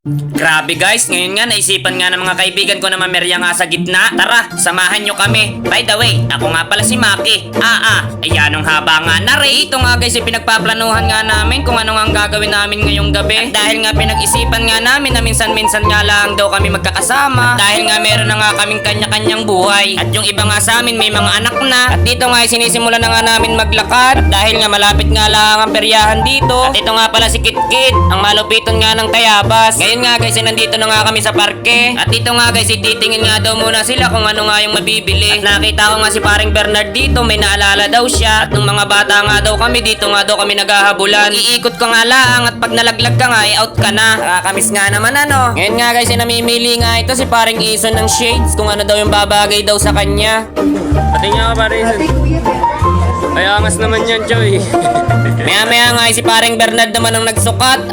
Grabe guys, ngayon nga naisipan nga ng mga kaibigan ko na mamerya nga sa gitna. Tara, samahan nyo kami. By the way, ako nga pala si Maki. Ayan ang haba nga na rin. Ito nga guys, pinagpaplanuhan nga namin kung ano nga ang gagawin namin ngayong gabi. At dahil nga pinag-isipan nga namin na minsan-minsan nga lang daw kami magkakasama. Dahil nga meron na nga kaming kanya-kanyang buhay. At yung iba nga sa amin may mga anak na. At dito nga sinisimula na nga namin maglakad. At dahil nga malapit nga lang ang peryahan dito. At ito nga pala si Kitkit, ang malupiton nga ng Tayabas. Ngayon nga guys, nandito na nga kami sa parke. At dito nga guys, titingin nga daw muna sila kung ano nga yung mabibili. At nakita ko nga si paring Bernard dito, may naalala daw siya. At nung mga bata nga daw kami, dito nga daw kami naghahabulan. Iikot ko nga lang at pag nalaglag ka nga, out ka na. Nakakamiss nga naman ano. Ngayon nga guys, namimili nga ito si paring Ison ng shades kung ano daw yung babagay daw sa kanya. Pati nga ka paring Ison. Ay, angas naman yan, Choy. Maya-maya nga si paring Bernard naman ang nagsukat.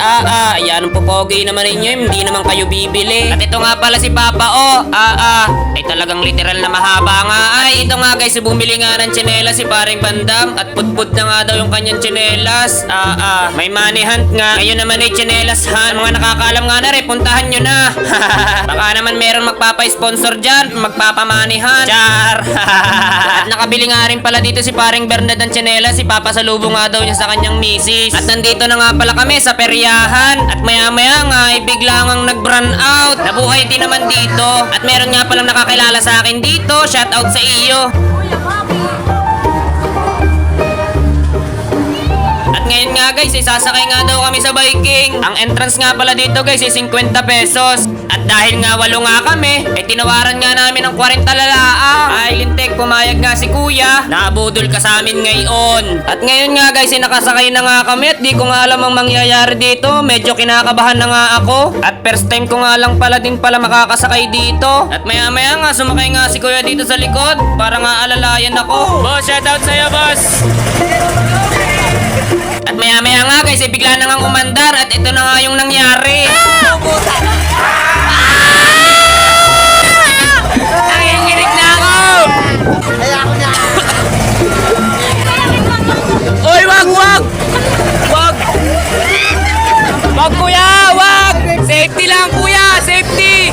Ayan ang pupogi naman ninyo, hindi naman kayo bibili. At ito nga pala si Papa, ay talagang literal na mahaba nga. Ay, ito nga guys, bumili nga ng tsinelas si paring Bandam. At pudpud na nga daw yung kanyang tsinelas. May money hunt nga. Ngayon naman ay tsinelas hunt. Mga nakakaalam nga na rin, puntahan nyo na. Baka naman meron magpapa-sponsor dyan, magpapa-money hunt. Char! At nakabili nga rin pala dito si paring Bernard ng tsinelas, si Papa salubong nga daw niya sa kanyang misis. At nandito na nga pala kami sa peryahan. At maya-maya nga ay bigla ngang nag-run out. Nabuhay din naman dito. At meron nga palang nakakilala sa akin dito. Shout out sa iyo. At ngayon nga guys, sasakay nga daw kami sa biking. Ang entrance nga pala dito guys ay 50 pesos. At dahil nga 8 nga kami, ay tinawaran nga namin ng 40 lalaang. Ay lintik, pumayag nga si kuya. Nabudol ka sa amin ngayon. At ngayon nga guys, nakasakay na nga kami at di ko nga alam ang mangyayari dito. Medyo kinakabahan na nga ako. At first time ko nga lang pala din pala makakasakay dito. At maya-maya nga sumakay nga si kuya dito sa likod. Para nga alalayan ako. Boss, shoutout sa'yo boss. At maya-maya nga guys, bigla na nga umandar. At ito na nga yung nangyari. Nanginginig na ako! Uy, wag! Wag! Wag kuya, wag! Safety lang kuya, safety!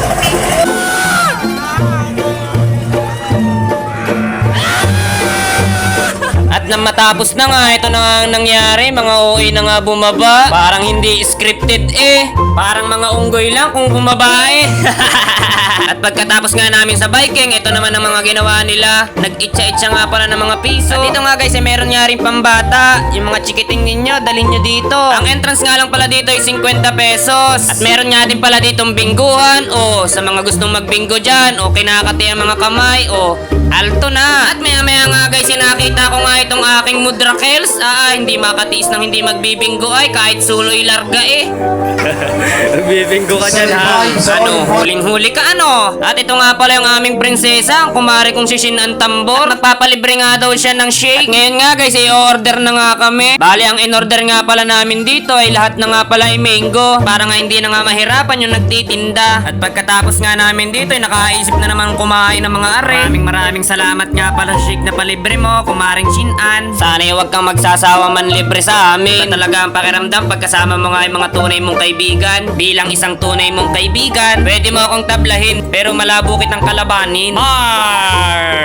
At nang matapos na nga, ito na nga ang nangyari. Mga OA na nga bumaba. Parang hindi scripted Parang mga unggoy lang kung bumaba At pagkatapos nga namin sa biking, ito naman ang mga ginawa nila. Nag-itcha-itcha nga pala ng mga piso. At dito nga guys, meron nga rin pambata. Yung mga chikiting ninyo, dalhin nyo dito. Ang entrance nga lang pala dito ay 50 pesos. At meron nga din pala ditong bingguhan. Sa mga gustong magbinggo dyan, kinakati ang mga kamay, alto na. At maya-maya nga guys, nakita ko nga itong aking mudrakels. Hindi makatiis ng hindi magbibinggo ay kahit suloy larga Magbibinggo ka dyan ha. Huling-huli ka At ito nga pala yung aming prinsesa, ang kumari kong si Shin ang tambor. At magpapalibre nga daw siya ng shake. At ngayon nga guys, i-order na nga kami. Bali, ang in-order nga pala namin dito ay lahat na nga pala ay mango. Para nga hindi na nga mahirapan yung nagtitinda. At pagkatapos nga namin dito ay nakaisip na naman kumain ng mga are. Maraming salamat nga pala sa shake na palibre mo, kumaring Shin-an. Sana huwag kang magsasawa man libre sa amin. Ito talaga ang pakiramdam pagkasama mo nga yung mga tunay mong kaibigan. Bilang isang tunay mong kaibigan, pwede mo akong tablahin pero malabo kitang kalabanin. Mars!